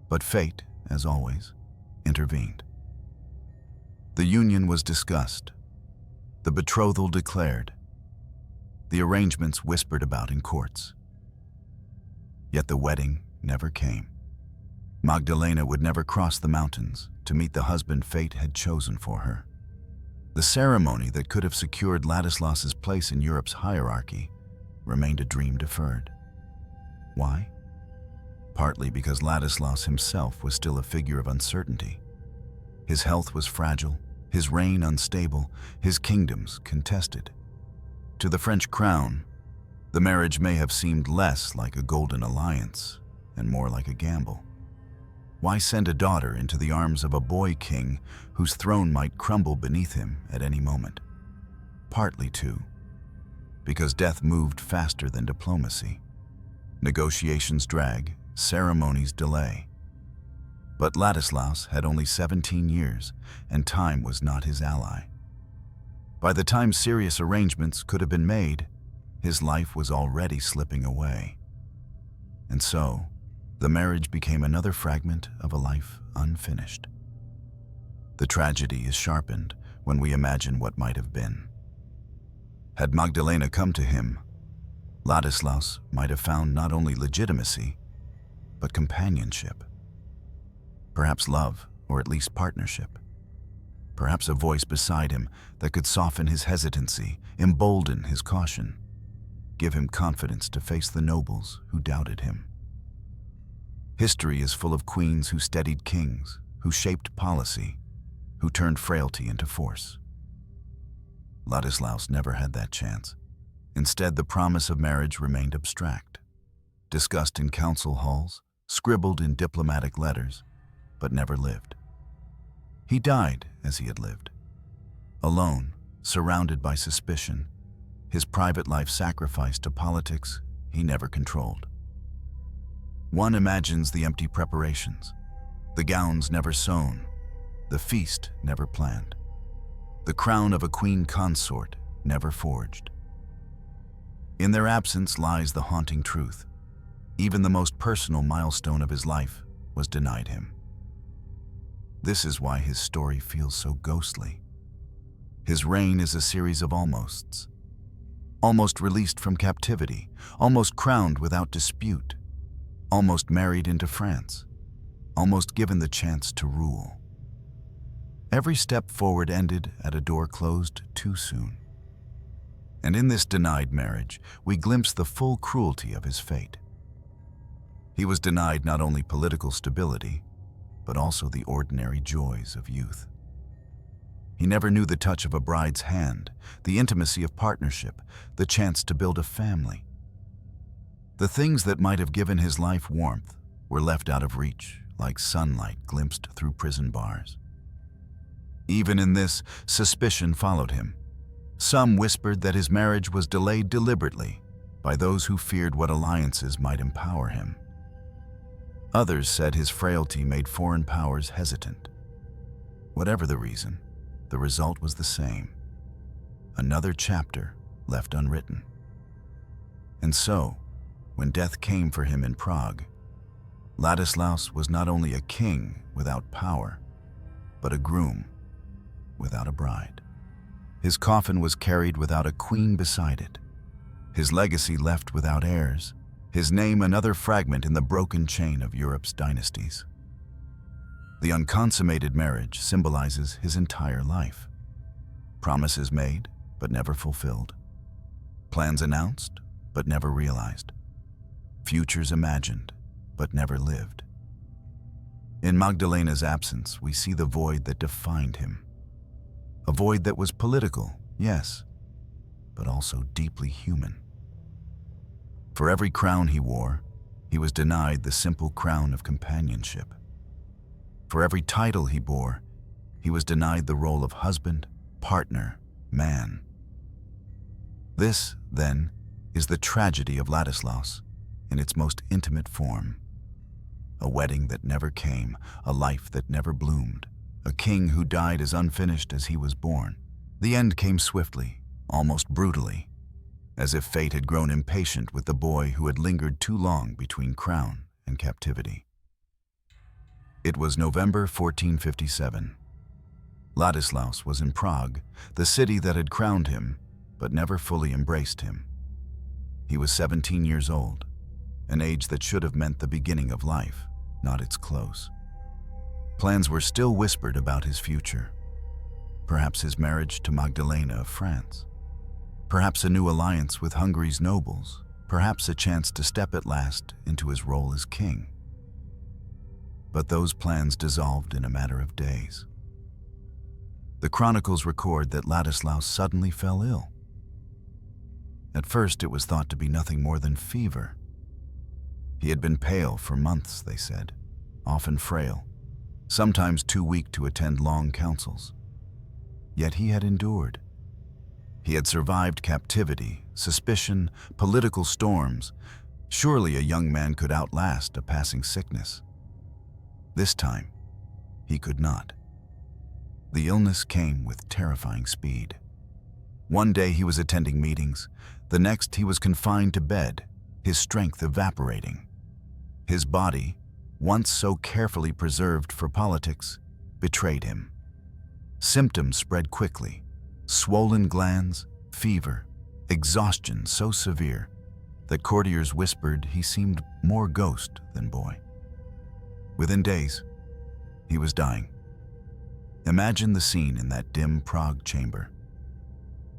But fate, as always, intervened. The union was discussed, the betrothal declared, the arrangements whispered about in courts. Yet the wedding never came. Magdalena would never cross the mountains to meet the husband fate had chosen for her. The ceremony that could have secured Ladislaus's place in Europe's hierarchy remained a dream deferred. Why? Partly because Ladislaus himself was still a figure of uncertainty. His health was fragile, his reign unstable, his kingdoms contested. To the French crown, the marriage may have seemed less like a golden alliance and more like a gamble. Why send a daughter into the arms of a boy king whose throne might crumble beneath him at any moment? Partly, too, because death moved faster than diplomacy. Negotiations drag, ceremonies delay. But Ladislaus had only 17 years, and time was not his ally. By the time serious arrangements could have been made, his life was already slipping away. And so, the marriage became another fragment of a life unfinished. The tragedy is sharpened when we imagine what might have been. Had Magdalena come to him, Ladislaus might have found not only legitimacy, but companionship. Perhaps love, or at least partnership. Perhaps a voice beside him that could soften his hesitancy, embolden his caution, give him confidence to face the nobles who doubted him. History is full of queens who steadied kings, who shaped policy, who turned frailty into force. Ladislaus never had that chance. Instead, the promise of marriage remained abstract, discussed in council halls, scribbled in diplomatic letters, but never lived. He died as he had lived, alone, surrounded by suspicion, his private life sacrificed to politics he never controlled. One imagines the empty preparations, the gowns never sewn, the feast never planned, the crown of a queen consort never forged. In their absence lies the haunting truth. Even the most personal milestone of his life was denied him. This is why his story feels so ghostly. His reign is a series of almosts. Almost released from captivity, almost crowned without dispute, almost married into France, almost given the chance to rule. Every step forward ended at a door closed too soon. And in this denied marriage, we glimpse the full cruelty of his fate. He was denied not only political stability, but also the ordinary joys of youth. He never knew the touch of a bride's hand, the intimacy of partnership, the chance to build a family. The things that might have given his life warmth were left out of reach, like sunlight glimpsed through prison bars. Even in this, suspicion followed him. Some whispered that his marriage was delayed deliberately by those who feared what alliances might empower him. Others said his frailty made foreign powers hesitant. Whatever the reason, the result was the same. Another chapter left unwritten. And so, when death came for him in Prague, Ladislaus was not only a king without power, but a groom without a bride. His coffin was carried without a queen beside it. His legacy left without heirs. His name another fragment in the broken chain of Europe's dynasties. The unconsummated marriage symbolizes his entire life. Promises made, but never fulfilled. Plans announced, but never realized. Futures imagined, but never lived. In Magdalena's absence, we see the void that defined him. A void that was political, yes, but also deeply human. For every crown he wore, he was denied the simple crown of companionship. For every title he bore, he was denied the role of husband, partner, man. This, then, is the tragedy of Ladislaus in its most intimate form. A wedding that never came, a life that never bloomed, a king who died as unfinished as he was born. The end came swiftly, almost brutally, as if fate had grown impatient with the boy who had lingered too long between crown and captivity. It was November 1457. Ladislaus was in Prague, the city that had crowned him, but never fully embraced him. He was 17 years old, an age that should have meant the beginning of life, not its close. Plans were still whispered about his future. Perhaps his marriage to Magdalena of France. Perhaps a new alliance with Hungary's nobles. Perhaps a chance to step at last into his role as king. But those plans dissolved in a matter of days. The chronicles record that Ladislaus suddenly fell ill. At first, it was thought to be nothing more than fever. He had been pale for months, they said, often frail, sometimes too weak to attend long councils. Yet he had endured. He had survived captivity, suspicion, political storms. Surely a young man could outlast a passing sickness. This time, he could not. The illness came with terrifying speed. One day he was attending meetings. The next he was confined to bed, his strength evaporating. His body, once so carefully preserved for politics, betrayed him. Symptoms spread quickly: swollen glands, fever, exhaustion so severe that courtiers whispered he seemed more ghost than boy. Within days, he was dying. Imagine the scene in that dim Prague chamber.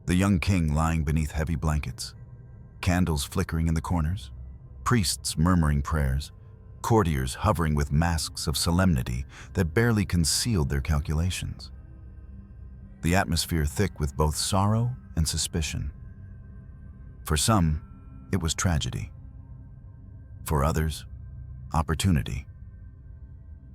The young king lying beneath heavy blankets, candles flickering in the corners, priests murmuring prayers, courtiers hovering with masks of solemnity that barely concealed their calculations. The atmosphere thick with both sorrow and suspicion. For some, it was tragedy. For others, opportunity.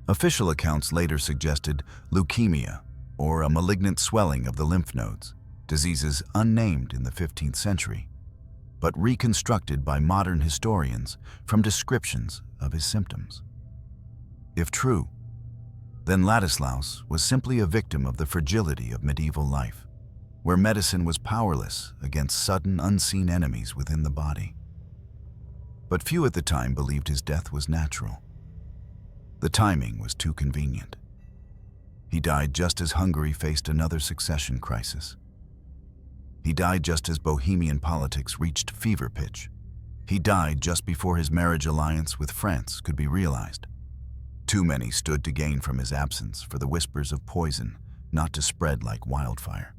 Official accounts later suggested leukemia, or a malignant swelling of the lymph nodes, diseases unnamed in the 15th century, but reconstructed by modern historians from descriptions of his symptoms. If true, then Ladislaus was simply a victim of the fragility of medieval life, where medicine was powerless against sudden, unseen enemies within the body. But few at the time believed his death was natural. The timing was too convenient. He died just as Hungary faced another succession crisis. He died just as Bohemian politics reached fever pitch. He died just before his marriage alliance with France could be realized. Too many stood to gain from his absence for the whispers of poison not to spread like wildfire.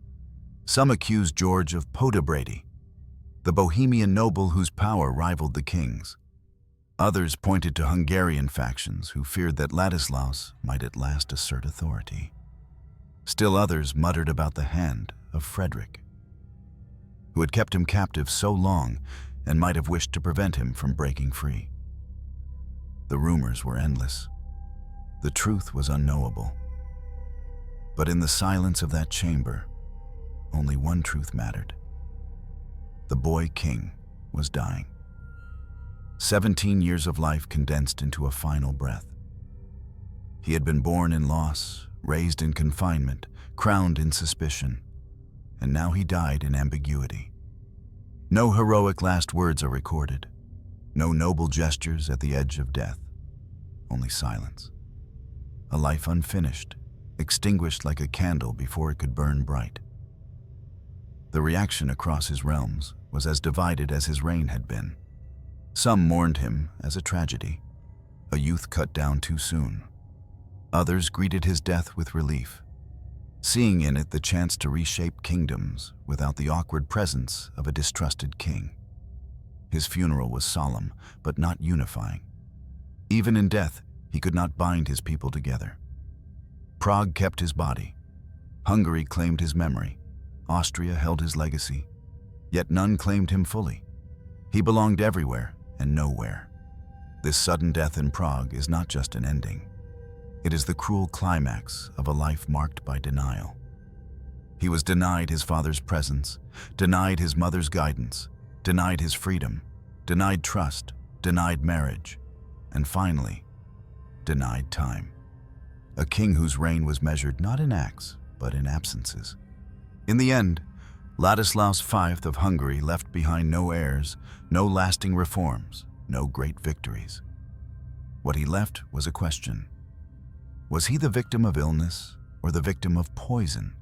Some accused George of podabrady, the Bohemian noble whose power rivaled the king's. Others pointed to Hungarian factions who feared that Ladislaus might at last assert authority. Still others muttered about the hand of Frederick, who had kept him captive so long and might have wished to prevent him from breaking free. The rumors were endless. The truth was unknowable. But in the silence of that chamber, only one truth mattered. The boy king was dying. 17 years of life condensed into a final breath. He had been born in loss, raised in confinement, crowned in suspicion, and now he died in ambiguity. No heroic last words are recorded, no noble gestures at the edge of death, only silence. A life unfinished, extinguished like a candle before it could burn bright. The reaction across his realms was as divided as his reign had been. Some mourned him as a tragedy, a youth cut down too soon. Others greeted his death with relief, seeing in it the chance to reshape kingdoms without the awkward presence of a distrusted king. His funeral was solemn, but not unifying. Even in death, he could not bind his people together. Prague kept his body. Hungary claimed his memory. Austria held his legacy. Yet none claimed him fully. He belonged everywhere and nowhere. This sudden death in Prague is not just an ending. It is the cruel climax of a life marked by denial. He was denied his father's presence, denied his mother's guidance, denied his freedom, denied trust, denied marriage, and finally, denied time. A king whose reign was measured not in acts, but in absences. In the end, Ladislaus V of Hungary left behind no heirs, no lasting reforms, no great victories. What he left was a question. Was he the victim of illness or the victim of poison?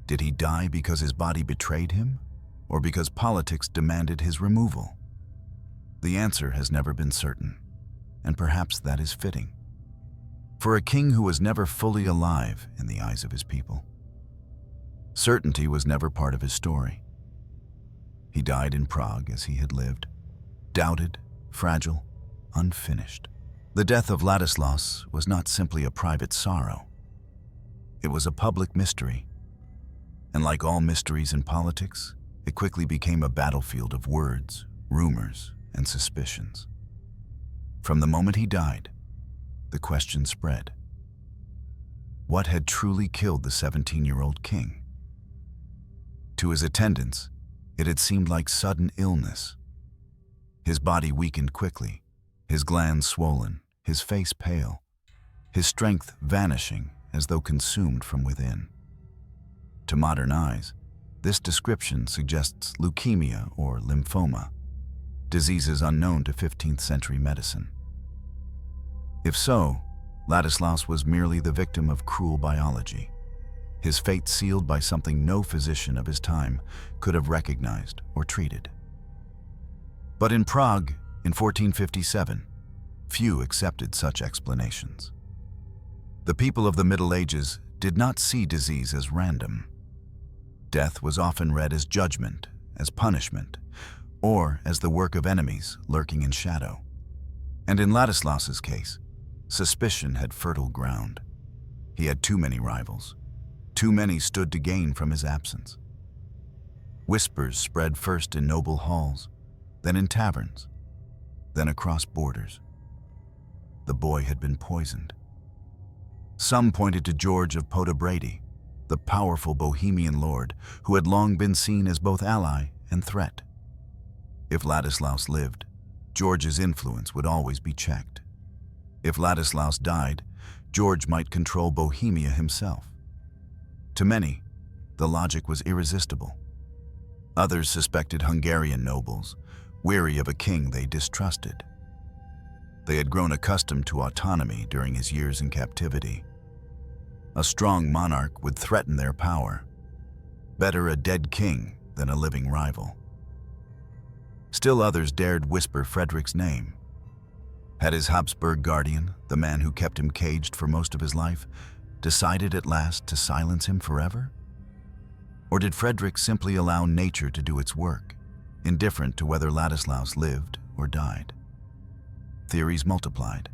Did he die because his body betrayed him or because politics demanded his removal? The answer has never been certain, and perhaps that is fitting. For a king who was never fully alive in the eyes of his people. Certainty was never part of his story. He died in Prague as he had lived, doubted, fragile, unfinished. The death of Ladislaus was not simply a private sorrow. It was a public mystery. And like all mysteries in politics, it quickly became a battlefield of words, rumors, and suspicions. From the moment he died, the question spread. What had truly killed the 17-year-old king? To his attendants, it had seemed like sudden illness. His body weakened quickly, his glands swollen, his face pale, his strength vanishing as though consumed from within. To modern eyes, this description suggests leukemia or lymphoma, diseases unknown to 15th century medicine. If so, Ladislaus was merely the victim of cruel biology, his fate sealed by something no physician of his time could have recognized or treated. But in Prague, in 1457, few accepted such explanations. The people of the Middle Ages did not see disease as random. Death was often read as judgment, as punishment, or as the work of enemies lurking in shadow. And in Ladislaus's case, suspicion had fertile ground. He had too many rivals. Too many stood to gain from his absence. Whispers spread first in noble halls, then in taverns, then across borders. The boy had been poisoned. Some pointed to George of Podobrady, the powerful Bohemian lord who had long been seen as both ally and threat. If Ladislaus lived, George's influence would always be checked. If Ladislaus died, George might control Bohemia himself. To many, the logic was irresistible. Others suspected Hungarian nobles, weary of a king they distrusted. They had grown accustomed to autonomy during his years in captivity. A strong monarch would threaten their power. Better a dead king than a living rival. Still others dared whisper Frederick's name. Had his Habsburg guardian, the man who kept him caged for most of his life, decided at last to silence him forever? Or did Frederick simply allow nature to do its work, indifferent to whether Ladislaus lived or died? Theories multiplied.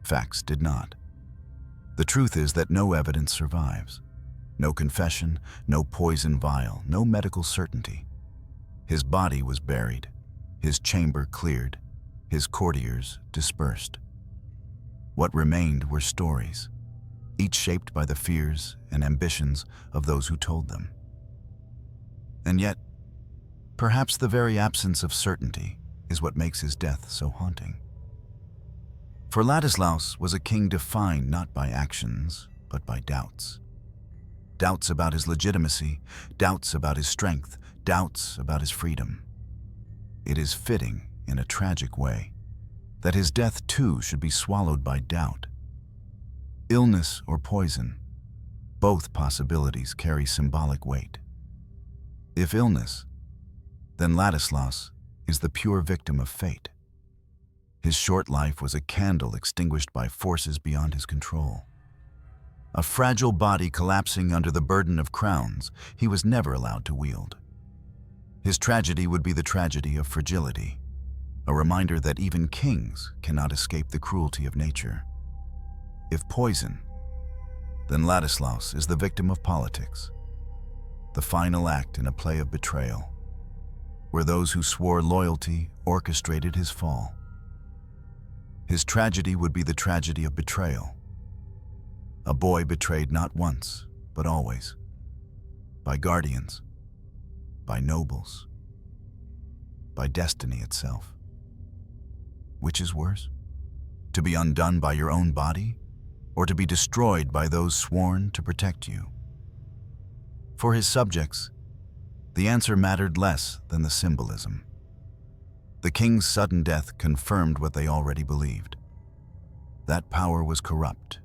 Facts did not. The truth is that no evidence survives. No confession, no poison vial, no medical certainty. His body was buried, his chamber cleared, his courtiers dispersed. What remained were stories, each shaped by the fears and ambitions of those who told them. And yet, perhaps the very absence of certainty is what makes his death so haunting. For Ladislaus was a king defined not by actions, but by doubts. Doubts about his legitimacy, doubts about his strength, doubts about his freedom. It is fitting, in a tragic way, that his death too should be swallowed by doubt. Illness or poison, both possibilities carry symbolic weight. If illness, then Ladislaus is the pure victim of fate. His short life was a candle extinguished by forces beyond his control. A fragile body collapsing under the burden of crowns he was never allowed to wield. His tragedy would be the tragedy of fragility, a reminder that even kings cannot escape the cruelty of nature. If poison, then Ladislaus is the victim of politics, the final act in a play of betrayal, where those who swore loyalty orchestrated his fall. His tragedy would be the tragedy of betrayal. A boy betrayed not once, but always. By guardians, by nobles, by destiny itself. Which is worse? To be undone by your own body, or to be destroyed by those sworn to protect you? For his subjects, the answer mattered less than the symbolism. The king's sudden death confirmed what they already believed. That power was corrupt,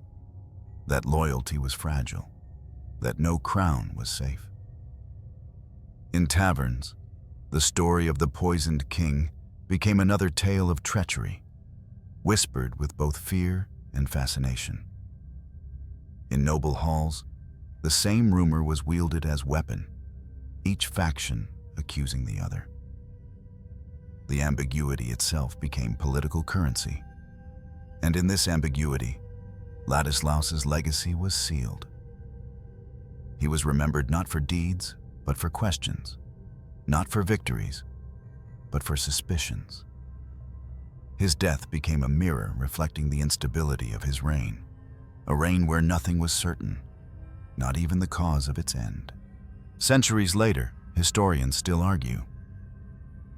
that loyalty was fragile, that no crown was safe. In taverns, the story of the poisoned king became another tale of treachery, whispered with both fear and fascination. In noble halls, the same rumor was wielded as weapon, each faction accusing the other. The ambiguity itself became political currency, and in this ambiguity, Ladislaus's legacy was sealed. He was remembered not for deeds, but for questions, not for victories, but for suspicions. His death became a mirror reflecting the instability of his reign, a reign where nothing was certain, not even the cause of its end. Centuries later, historians still argue.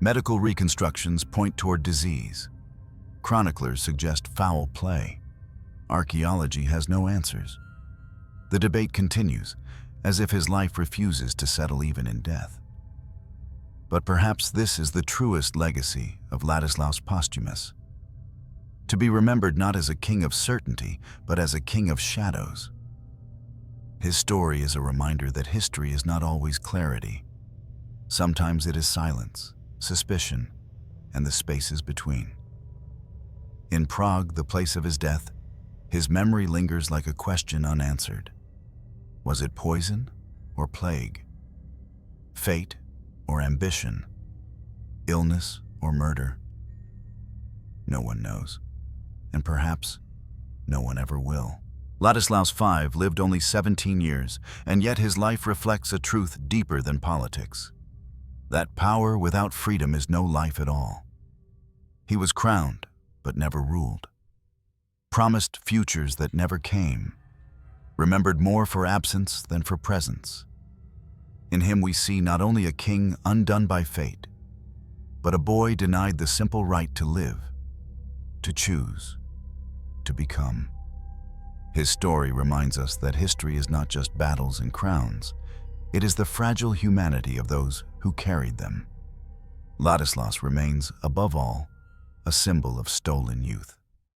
Medical reconstructions point toward disease. Chroniclers suggest foul play. Archaeology has no answers. The debate continues, as if his life refuses to settle even in death. But perhaps this is the truest legacy of Ladislaus Posthumus. To be remembered not as a king of certainty, but as a king of shadows. His story is a reminder that history is not always clarity. Sometimes it is silence, suspicion, and the spaces between. In Prague, the place of his death, his memory lingers like a question unanswered. Was it poison or plague? Fate or ambition? Illness or murder? No one knows, and perhaps no one ever will. Ladislaus V lived only 17 years, and yet his life reflects a truth deeper than politics. That power without freedom is no life at all. He was crowned, but never ruled. Promised futures that never came. Remembered more for absence than for presence. In him we see not only a king undone by fate, but a boy denied the simple right to live, to choose, to become. His story reminds us that history is not just battles and crowns. It is the fragile humanity of those who carried them. Ladislaus remains, above all, a symbol of stolen youth.